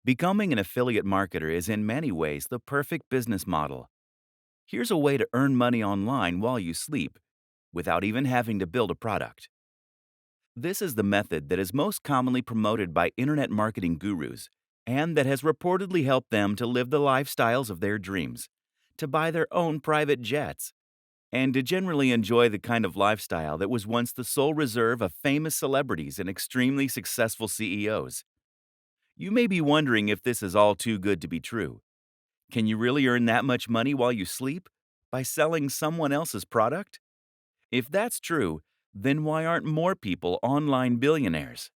Becoming an affiliate marketer is in many ways the perfect business model. Here's a way to earn money online while you sleep, without even having to build a product. This is the method that is most commonly promoted by internet marketing gurus and that has reportedly helped them to live the lifestyles of their dreams, to buy their own private jets, and to generally enjoy the kind of lifestyle that was once the sole reserve of famous celebrities and extremely successful CEOs. You may be wondering if this is all too good to be true. Can you really earn that much money while you sleep? By selling someone else's product? If that's true, then why aren't more people online billionaires?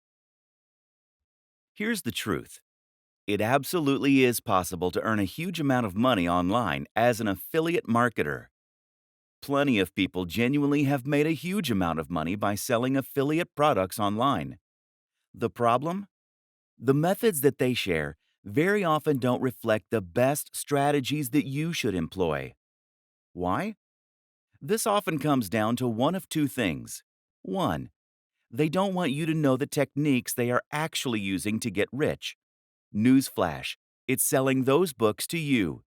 Here's the truth. It absolutely is possible to earn a huge amount of money online as an affiliate marketer. Plenty of people genuinely have made a huge amount of money by selling affiliate products online. The problem? The methods that they share very often don't reflect the best strategies that you should employ. Why? This often comes down to one of two things. One, they don't want you to know the techniques they are actually using to get rich. Newsflash, it's selling those books to you.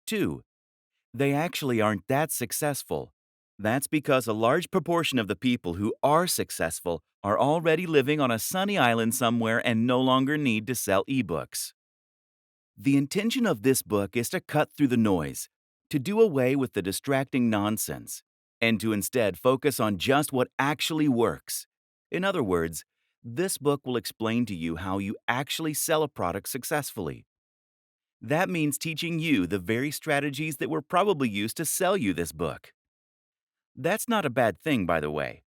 Two, they actually aren't that successful. That's because a large proportion of the people who are successful are already living on a sunny island somewhere and no longer need to sell ebooks. The intention of this book is to cut through the noise, to do away with the distracting nonsense, and to instead focus on just what actually works. In other words, this book will explain to you how you actually sell a product successfully. That means teaching you the very strategies that were probably used to sell you this book. That's not a bad thing, by the way.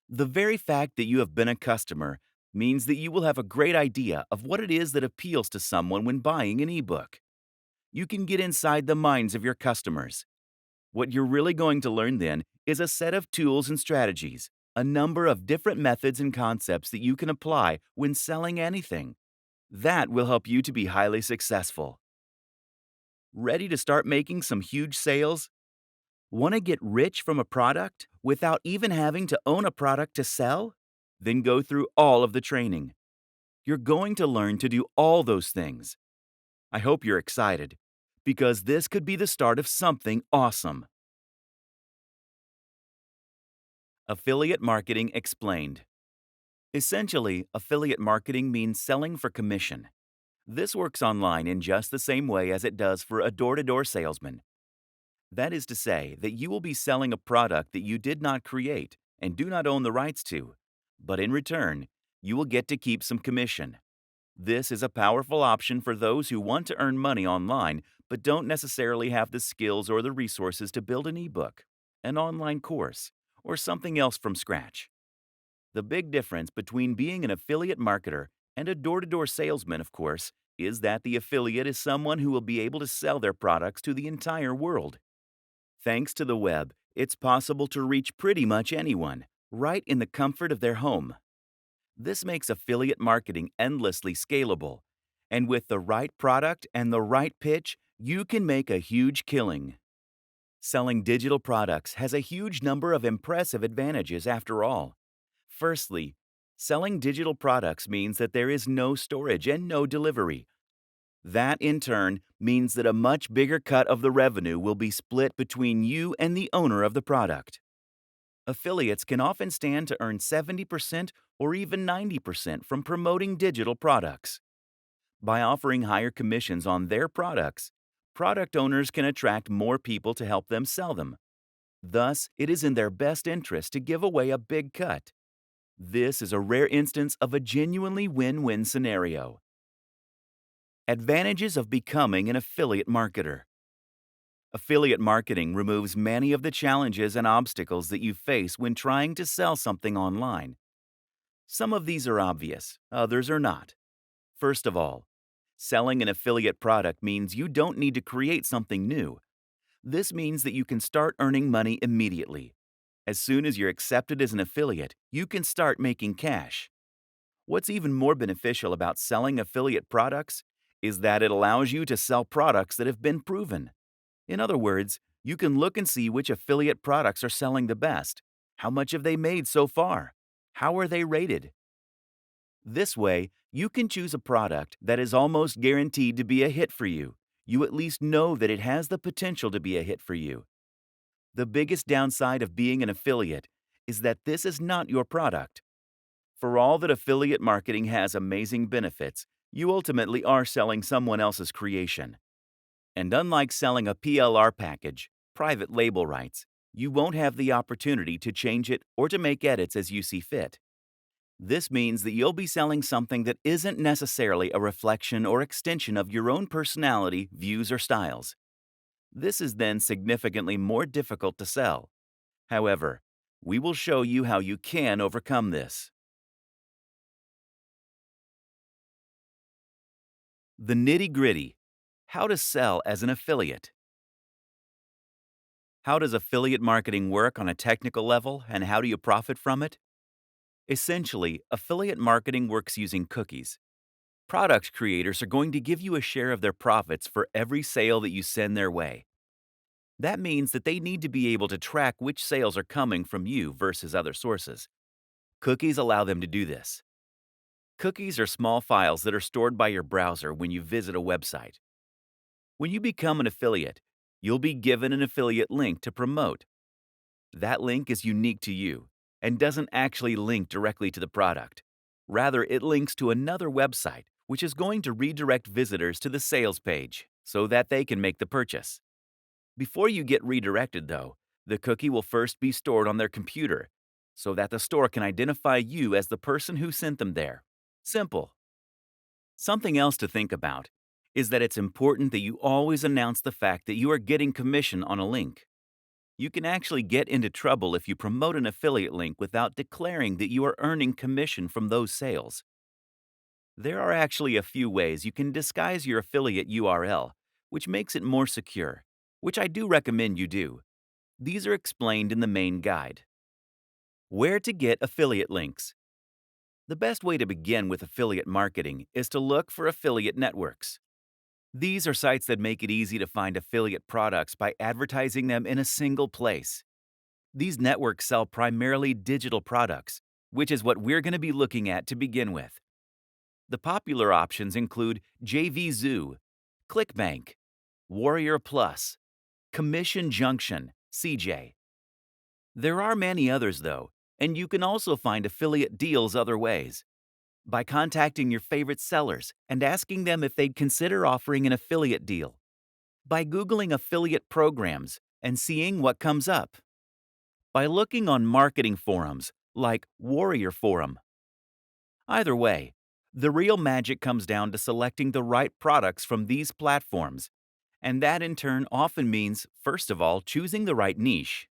The very fact that you have been a customer means that you will have a great idea of what it is that appeals to someone when buying an ebook. You can get inside the minds of your customers. What you're really going to learn then is a set of tools and strategies, a number of different methods and concepts that you can apply when selling anything. That will help you to be highly successful. Ready to start making some huge sales? Want to get rich from a product without even having to own a product to sell? Then go through all of the training. You're going to learn to do all those things. I hope you're excited, because this could be the start of something awesome. Affiliate Marketing Explained. Essentially, affiliate marketing means selling for commission. This works online in just the same way as it does for a door to door salesman. That is to say, that you will be selling a product that you did not create and do not own the rights to, but in return, you will get to keep some commission. This is a powerful option for those who want to earn money online but don't necessarily have the skills or the resources to build an ebook, an online course, or something else from scratch. The big difference between being an affiliate marketer and a door to door salesman, of course, is that the affiliate is someone who will be able to sell their products to the entire world. Thanks to the web, it's possible to reach pretty much anyone, right in the comfort of their home. This makes affiliate marketing endlessly scalable. And with the right product and the right pitch, you can make a huge killing. Selling digital products has a huge number of impressive advantages after all. Firstly, selling digital products means that there is no storage and no delivery. That, in turn, means that a much bigger cut of the revenue will be split between you and the owner of the product. Affiliates can often stand to earn 70% or even 90% from promoting digital products. By offering higher commissions on their products, product owners can attract more people to help them sell them. Thus, it is in their best interest to give away a big cut. This is a rare instance of a genuinely win-win scenario. Advantages of becoming an affiliate marketer. Affiliate marketing removes many of the challenges and obstacles that you face when trying to sell something online. Some of these are obvious, others are not. First of all, selling an affiliate product means you don't need to create something new. This means that you can start earning money immediately. As soon as you're accepted as an affiliate, you can start making cash. What's even more beneficial about selling affiliate products is that it allows you to sell products that have been proven. In other words, you can look and see which affiliate products are selling the best. How much have they made so far? How are they rated? This way, you can choose a product that is almost guaranteed to be a hit for you. You at least know that it has the potential to be a hit for you. The biggest downside of being an affiliate is that this is not your product. For all that affiliate marketing has amazing benefits, you ultimately are selling someone else's creation. And unlike selling a PLR package, private label rights, you won't have the opportunity to change it or to make edits as you see fit. This means that you'll be selling something that isn't necessarily a reflection or extension of your own personality, views, or styles. This is then significantly more difficult to sell. However, we will show you how you can overcome this. The nitty-gritty: how to sell as an affiliate. How does affiliate marketing work on a technical level, and how do you profit from it? Essentially, affiliate marketing works using cookies. Product creators are going to give you a share of their profits for every sale that you send their way. That means that they need to be able to track which sales are coming from you versus other sources. Cookies allow them to do this. Cookies are small files that are stored by your browser when you visit a website. When you become an affiliate, you'll be given an affiliate link to promote. That link is unique to you and doesn't actually link directly to the product. Rather, it links to another website, which is going to redirect visitors to the sales page so that they can make the purchase. Before you get redirected, though, the cookie will first be stored on their computer so that the store can identify you as the person who sent them there. Simple. Something else to think about is that it's important that you always announce the fact that you are getting commission on a link. You can actually get into trouble if you promote an affiliate link without declaring that you are earning commission from those sales. There are actually a few ways you can disguise your affiliate URL, which makes it more secure, which I do recommend you do. These are explained in the main guide. Where to get affiliate links. The best way to begin with affiliate marketing is to look for affiliate networks. These are sites that make it easy to find affiliate products by advertising them in a single place. These networks sell primarily digital products, which is what we're going to be looking at to begin with. The popular options include JVZoo, ClickBank, Warrior Plus, Commission Junction, CJ. There are many others, though, and you can also find affiliate deals other ways. By contacting your favorite sellers and asking them if they'd consider offering an affiliate deal. By Googling affiliate programs and seeing what comes up. By looking on marketing forums like Warrior Forum. Either way, the real magic comes down to selecting the right products from these platforms, and that in turn often means, first of all, choosing the right niche.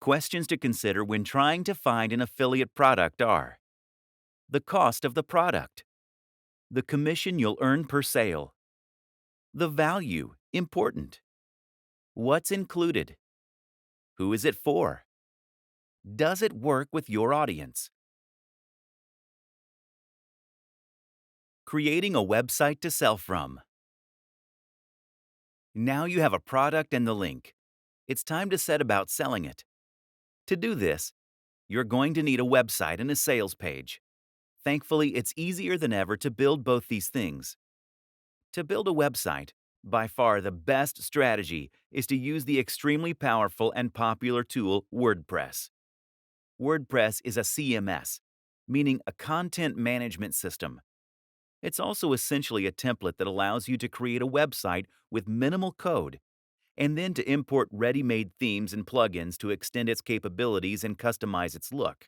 Questions to consider when trying to find an affiliate product are: the cost of the product, the commission you'll earn per sale, the value, important, what's included, who is it for, does it work with your audience? Creating a website to sell from. Now you have a product and the link. It's time to set about selling it. To do this, you're going to need a website and a sales page. Thankfully, it's easier than ever to build both these things. To build a website, by far the best strategy is to use the extremely powerful and popular tool WordPress. WordPress is a CMS, meaning a content management system. It's also essentially a template that allows you to create a website with minimal code, and then to import ready-made themes and plugins to extend its capabilities and customize its look.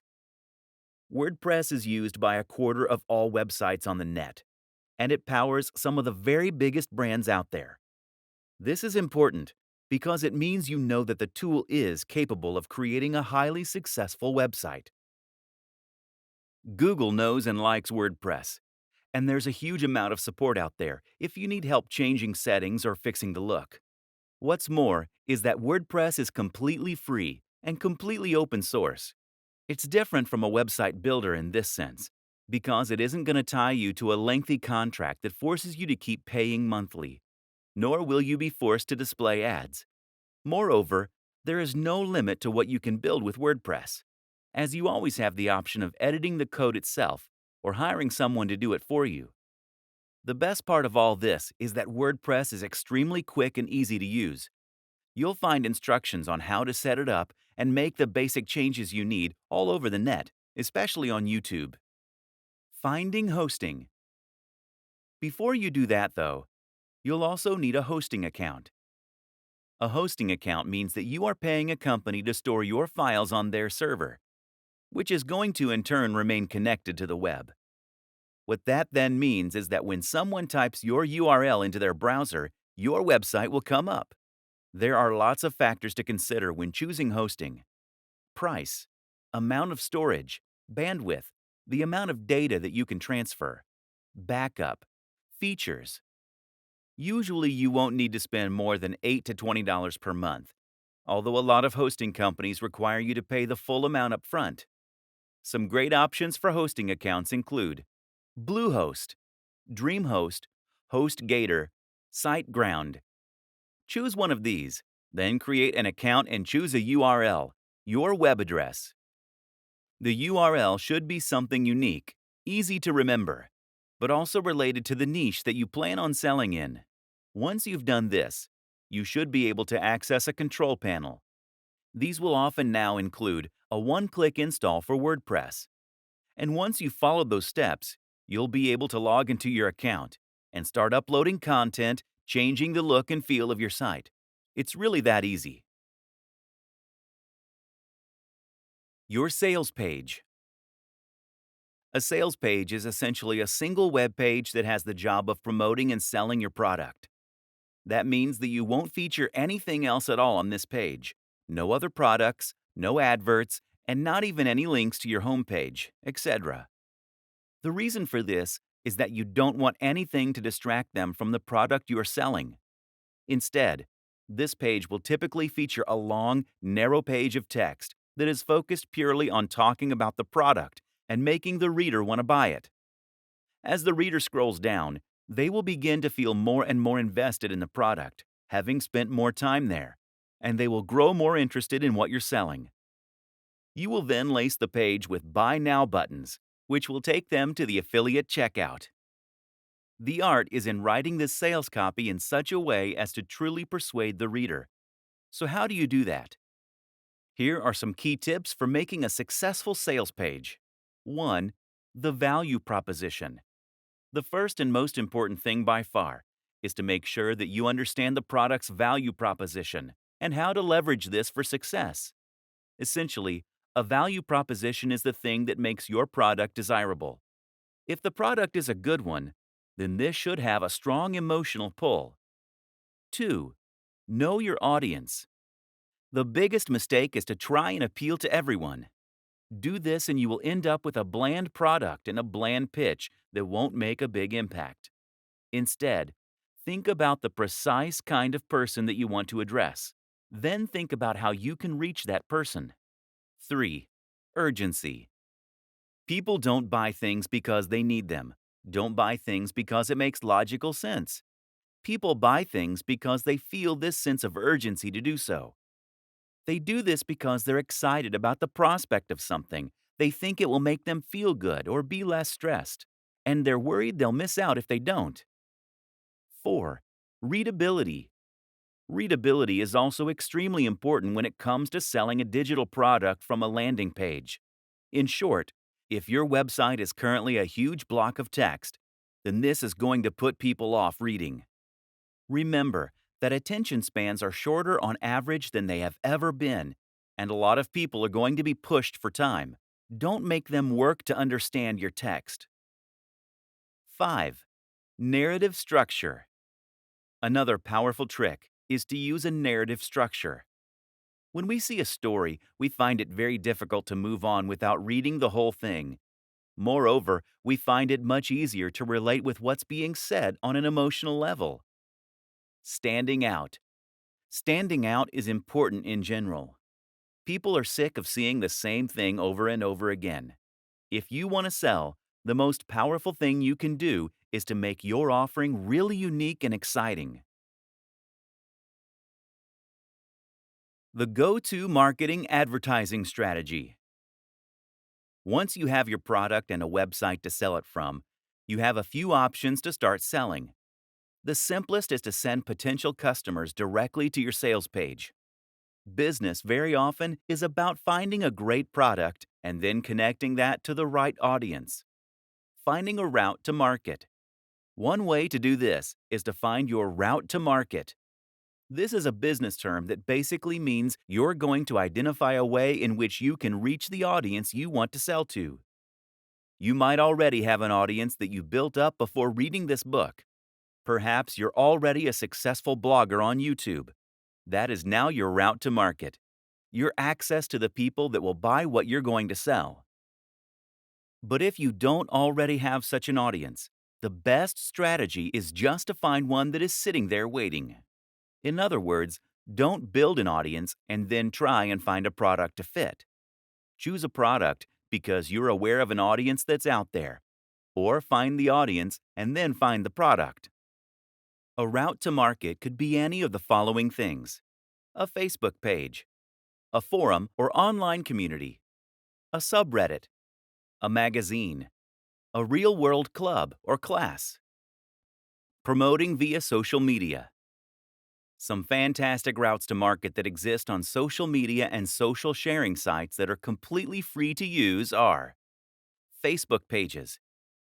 WordPress is used by a quarter of all websites on the net, and it powers some of the very biggest brands out there. This is important because it means you know that the tool is capable of creating a highly successful website. Google knows and likes WordPress, and there's a huge amount of support out there if you need help changing settings or fixing the look. What's more is that WordPress is completely free and completely open source. It's different from a website builder in this sense, because it isn't going to tie you to a lengthy contract that forces you to keep paying monthly, nor will you be forced to display ads. Moreover, there is no limit to what you can build with WordPress, as you always have the option of editing the code itself or hiring someone to do it for you. The best part of all this is that WordPress is extremely quick and easy to use. You'll find instructions on how to set it up and make the basic changes you need all over the net, especially on YouTube. Finding hosting. Before you do that, though, you'll also need a hosting account. A hosting account means that you are paying a company to store your files on their server, which is going to in turn remain connected to the web. What that then means is that when someone types your URL into their browser, your website will come up. There are lots of factors to consider when choosing hosting: price, amount of storage, bandwidth, the amount of data that you can transfer, backup, features. Usually, you won't need to spend more than $8 to $20 per month, although a lot of hosting companies require you to pay the full amount up front. Some great options for hosting accounts include Bluehost, DreamHost, HostGator, SiteGround. Choose one of these, then create an account and choose a URL, your web address. The URL should be something unique, easy to remember, but also related to the niche that you plan on selling in. Once you've done this, you should be able to access a control panel. These will often now include a one-click install for WordPress. And once you've followed those steps, you'll be able to log into your account and start uploading content, changing the look and feel of your site. It's really that easy. Your sales page. A sales page is essentially a single web page that has the job of promoting and selling your product. That means that you won't feature anything else at all on this page. No other products, no adverts, and not even any links to your homepage, etc. The reason for this is that you don't want anything to distract them from the product you are selling. Instead, this page will typically feature a long, narrow page of text that is focused purely on talking about the product and making the reader want to buy it. As the reader scrolls down, they will begin to feel more and more invested in the product, having spent more time there, and they will grow more interested in what you're selling. You will then lace the page with Buy Now buttons, which will take them to the affiliate checkout. The art is in writing this sales copy in such a way as to truly persuade the reader. So how do you do that? Here are some key tips for making a successful sales page. 1. The value proposition. The first and most important thing by far is to make sure that you understand the product's value proposition and how to leverage this for success. Essentially, a value proposition is the thing that makes your product desirable. If the product is a good one, then this should have a strong emotional pull. 2. Know your audience. The biggest mistake is to try and appeal to everyone. Do this and you will end up with a bland product and a bland pitch that won't make a big impact. Instead, think about the precise kind of person that you want to address. Then think about how you can reach that person. 3. Urgency. People don't buy things because they need them. Don't buy things because it makes logical sense. People buy things because they feel this sense of urgency to do so. They do this because they're excited about the prospect of something. They think it will make them feel good or be less stressed, and they're worried they'll miss out if they don't. 4. Readability. Readability is also extremely important when it comes to selling a digital product from a landing page. In short, if your website is currently a huge block of text, then this is going to put people off reading. Remember that attention spans are shorter on average than they have ever been, and a lot of people are going to be pushed for time. Don't make them work to understand your text. 5. Narrative structure. Another powerful trick is to use a narrative structure. When we see a story, we find it very difficult to move on without reading the whole thing. Moreover, we find it much easier to relate with what's being said on an emotional level. Standing out. Standing out is important in general. People are sick of seeing the same thing over and over again. If you want to sell, the most powerful thing you can do is to make your offering really unique and exciting. The go-to marketing advertising strategy. Once you have your product and a website to sell it from, you have a few options to start selling. The simplest is to send potential customers directly to your sales page. Business very often is about finding a great product and then connecting that to the right audience. Finding a route to market. One way to do this is to find your route to market. This is a business term that basically means you're going to identify a way in which you can reach the audience you want to sell to. You might already have an audience that you built up before reading this book. Perhaps you're already a successful blogger on YouTube. That is now your route to market, your access to the people that will buy what you're going to sell. But if you don't already have such an audience, the best strategy is just to find one that is sitting there waiting. In other words, don't build an audience and then try and find a product to fit. Choose a product because you're aware of an audience that's out there, or find the audience and then find the product. A route to market could be any of the following things: a Facebook page, a forum or online community, a subreddit, a magazine, a real-world club or class. Promoting via social media. Some fantastic routes to market that exist on social media and social sharing sites that are completely free to use are Facebook pages,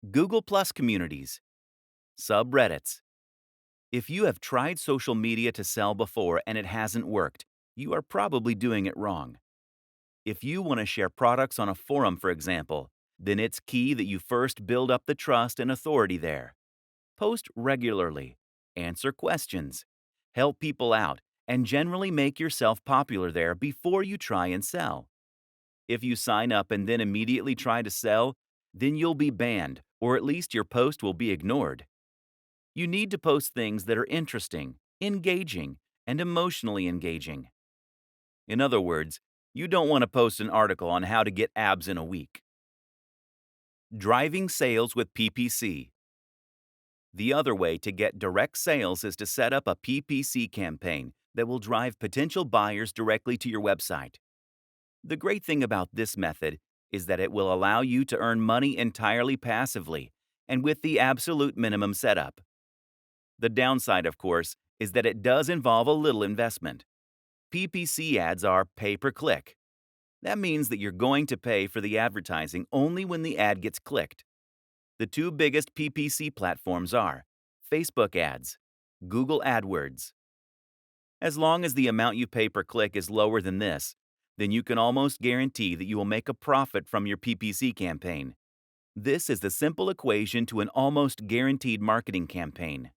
Google Plus communities, subreddits. If you have tried social media to sell before and it hasn't worked, you are probably doing it wrong. If you want to share products on a forum, for example, then it's key that you first build up the trust and authority there. Post regularly, answer questions, help people out, and generally make yourself popular there before you try and sell. If you sign up and then immediately try to sell, then you'll be banned, or at least your post will be ignored. You need to post things that are interesting, engaging, and emotionally engaging. In other words, you don't want to post an article on how to get abs in a week. Driving sales with PPC. The other way to get direct sales is to set up a PPC campaign that will drive potential buyers directly to your website. The great thing about this method is that it will allow you to earn money entirely passively and with the absolute minimum setup. The downside, of course, is that it does involve a little investment. PPC ads are pay-per-click. That means that you're going to pay for the advertising only when the ad gets clicked. The two biggest PPC platforms are Facebook ads, Google AdWords. As long as the amount you pay per click is lower than this, then you can almost guarantee that you will make a profit from your PPC campaign. This is the simple equation to an almost guaranteed marketing campaign.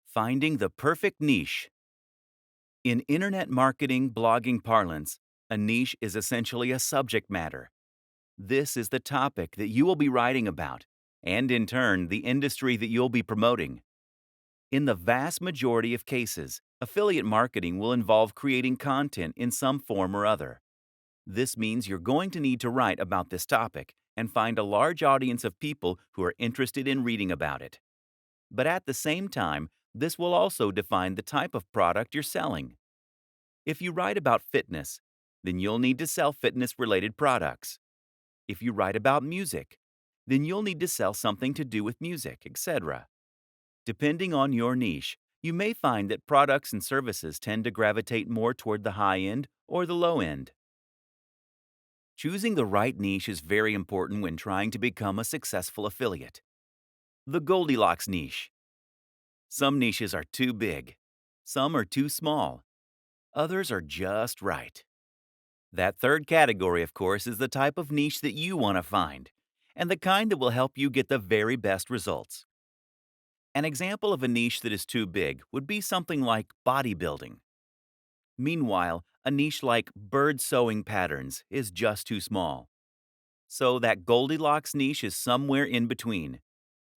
Finding the perfect niche. In internet marketing blogging parlance, a niche is essentially a subject matter. This is the topic that you will be writing about, and in turn, the industry that you'll be promoting. In the vast majority of cases, affiliate marketing will involve creating content in some form or other. This means you're going to need to write about this topic and find a large audience of people who are interested in reading about it. But at the same time, this will also define the type of product you're selling. If you write about fitness, then you'll need to sell fitness-related products. If you write about music, then you'll need to sell something to do with music, etc. Depending on your niche, you may find that products and services tend to gravitate more toward the high end or the low end. Choosing the right niche is very important when trying to become a successful affiliate. The Goldilocks niche. Some niches are too big. Some are too small. Others are just right. That third category, of course, is the type of niche that you want to find, and the kind that will help you get the very best results. An example of a niche that is too big would be something like bodybuilding. Meanwhile, a niche like bird sewing patterns is just too small. So that Goldilocks niche is somewhere in between.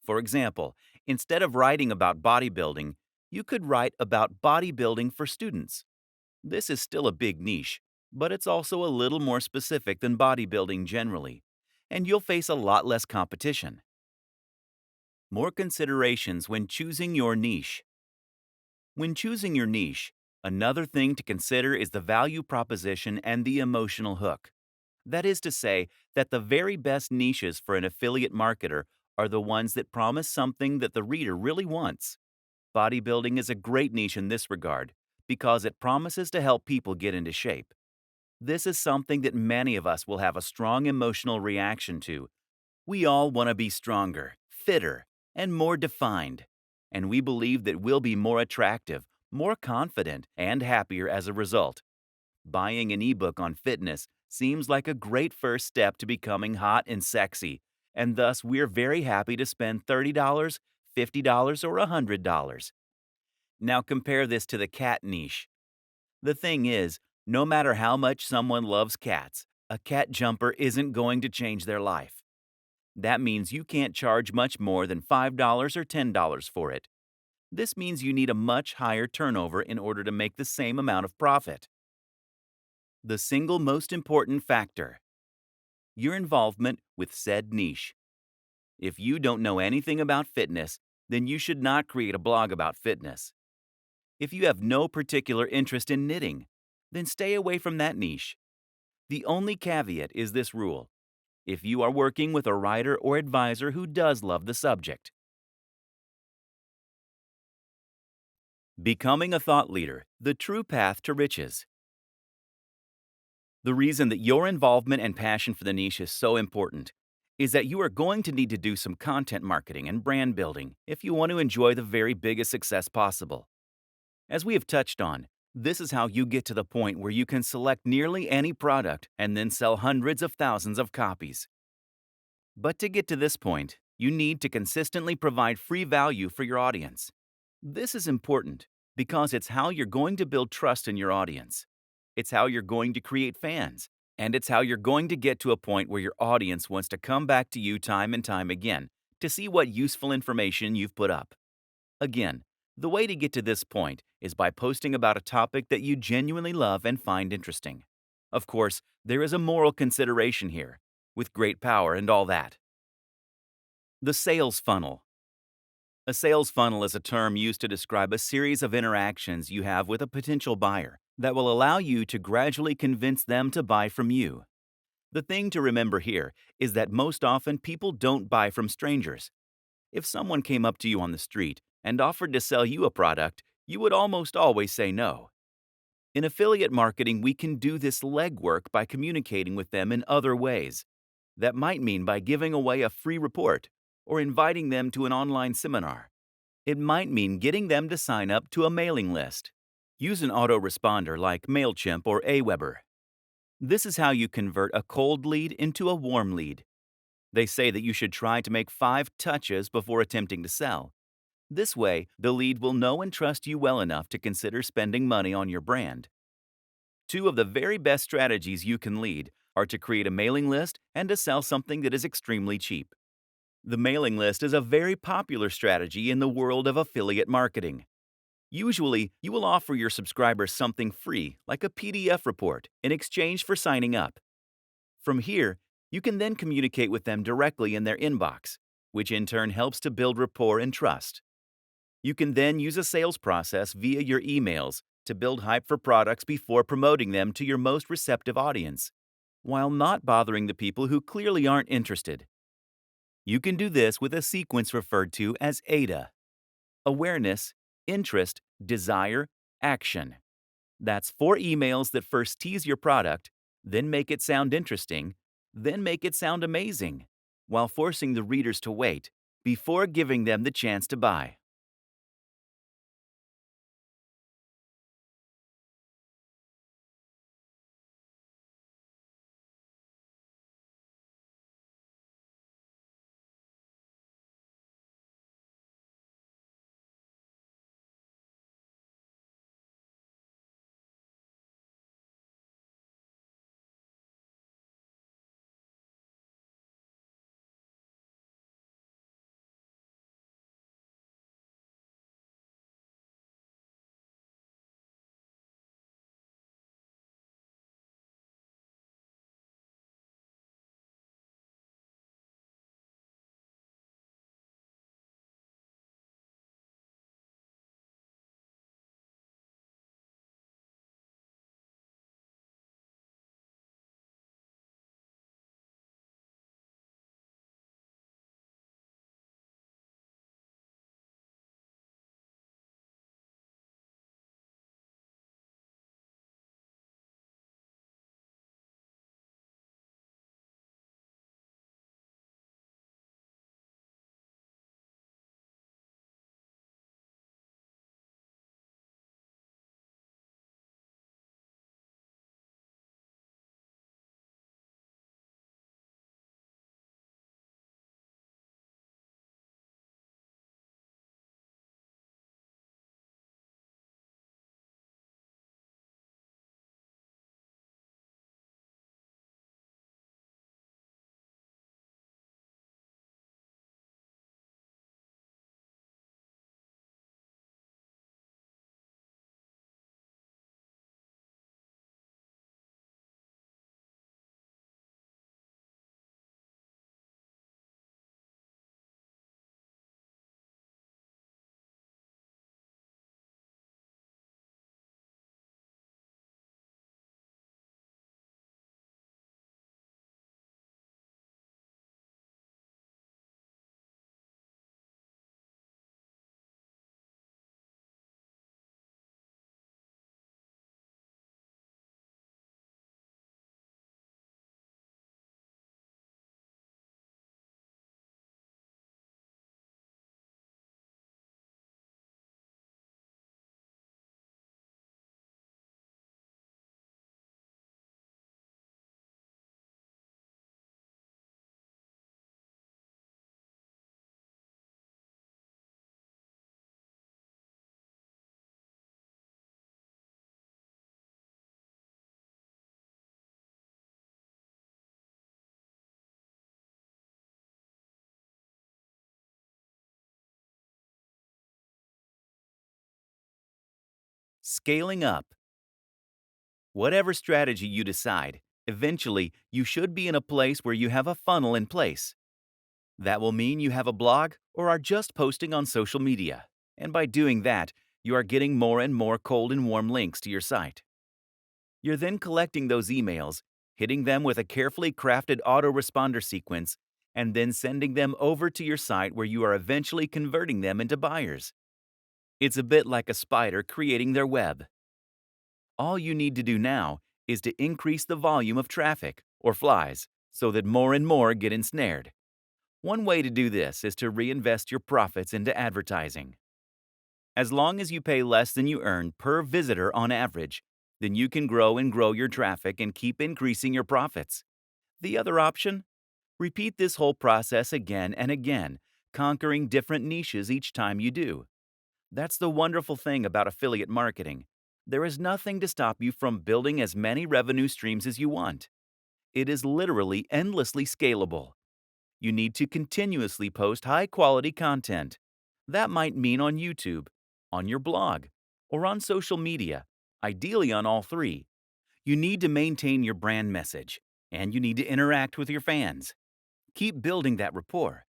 For example, instead of writing about bodybuilding, you could write about bodybuilding for students. This is still a big niche, but it's also a little more specific than bodybuilding generally, and you'll face a lot less competition. More considerations when choosing your niche. When choosing your niche, Another thing to consider is the value proposition and the emotional hook. That is to say, that the very best niches for an affiliate marketer are the ones that promise something that the reader really wants. Bodybuilding is a great niche in this regard because it promises to help people get into shape. This is something that many of us will have a strong emotional reaction to. We all want to be stronger, fitter, and more defined. And we believe that we'll be more attractive, more confident, and happier as a result. Buying an ebook on fitness seems like a great first step to becoming hot and sexy, and thus we're very happy to spend $30, $50, or $100. Now compare this to the cat niche. The thing is, no matter how much someone loves cats, a cat jumper isn't going to change their life. That means you can't charge much more than $5 or $10 for it. This means you need a much higher turnover in order to make the same amount of profit. The single most important factor: your involvement with said niche. If you don't know anything about fitness, then you should not create a blog about fitness. If you have no particular interest in knitting, then stay away from that niche. The only caveat is this rule: if you are working with a writer or advisor who does love the subject. Becoming a thought leader, the true path to riches. The reason that your involvement and passion for the niche is so important is that you are going to need to do some content marketing and brand building if you want to enjoy the very biggest success possible. As we have touched on, this is how you get to the point where you can select nearly any product and then sell hundreds of thousands of copies. But to get to this point, you need to consistently provide free value for your audience. This is important because it's how you're going to build trust in your audience. It's how you're going to create fans, and it's how you're going to get to a point where your audience wants to come back to you time and time again to see what useful information you've put up. Again, the way to get to this point is by posting about a topic that you genuinely love and find interesting. Of course, there is a moral consideration here, with great power and all that. The sales funnel. A sales funnel is a term used to describe a series of interactions you have with a potential buyer that will allow you to gradually convince them to buy from you. The thing to remember here is that most often people don't buy from strangers. If someone came up to you on the street and offered to sell you a product, you would almost always say no. In affiliate marketing, we can do this legwork by communicating with them in other ways. That might mean by giving away a free report or inviting them to an online seminar. It might mean getting them to sign up to a mailing list. Use an autoresponder like MailChimp or Aweber. This is how you convert a cold lead into a warm lead. They say that you should try to make 5 touches before attempting to sell. This way, the lead will know and trust you well enough to consider spending money on your brand. 2 of the very best strategies you can lead are to create a mailing list and to sell something that is extremely cheap. The mailing list is a very popular strategy in the world of affiliate marketing. Usually, you will offer your subscribers something free, like a PDF report, in exchange for signing up. From here, you can then communicate with them directly in their inbox, which in turn helps to build rapport and trust. You can then use a sales process via your emails to build hype for products before promoting them to your most receptive audience, while not bothering the people who clearly aren't interested. You can do this with a sequence referred to as AIDA: awareness, interest, desire, action. That's 4 emails that first tease your product, then make it sound interesting, then make it sound amazing, while forcing the readers to wait before giving them the chance to buy. Scaling up. Whatever strategy you decide, eventually you should be in a place where you have a funnel in place. That will mean you have a blog or are just posting on social media. And by doing that, you are getting more and more cold and warm links to your site. You're then collecting those emails, hitting them with a carefully crafted autoresponder sequence, and then sending them over to your site where you are eventually converting them into buyers. It's a bit like a spider creating their web. All you need to do now is to increase the volume of traffic, or flies, so that more and more get ensnared. One way to do this is to reinvest your profits into advertising. As long as you pay less than you earn per visitor on average, then you can grow and grow your traffic and keep increasing your profits. The other option? Repeat this whole process again and again, conquering different niches each time you do. That's the wonderful thing about affiliate marketing. There is nothing to stop you from building as many revenue streams as you want. It is literally endlessly scalable. You need to continuously post high-quality content. That might mean on YouTube, on your blog, or on social media, ideally on all three. You need to maintain your brand message, and you need to interact with your fans. Keep building that rapport.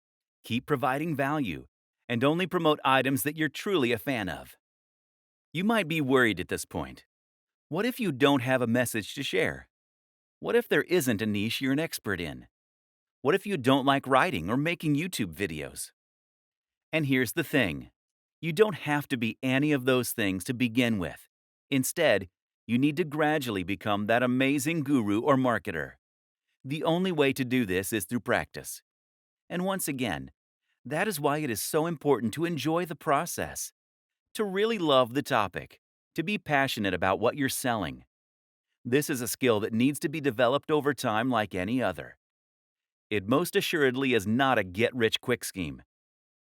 Keep providing value, and only promote items that you're truly a fan of. You might be worried at this point. What if you don't have a message to share? What if there isn't a niche you're an expert in? What if you don't like writing or making YouTube videos? And here's the thing. You don't have to be any of those things to begin with. Instead, you need to gradually become that amazing guru or marketer. The only way to do this is through practice. And once again, that is why it is so important to enjoy the process, to really love the topic, to be passionate about what you're selling. This is a skill that needs to be developed over time like any other. It most assuredly is not a get-rich-quick scheme.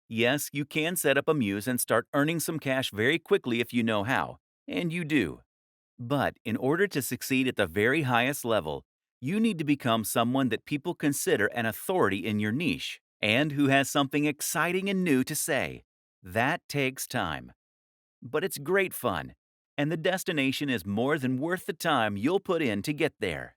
Yes, you can set up a muse and start earning some cash very quickly if you know how, and you do. But in order to succeed at the very highest level, you need to become someone that people consider an authority in your niche and who has something exciting and new to say. That takes time. But it's great fun, and the destination is more than worth the time you'll put in to get there.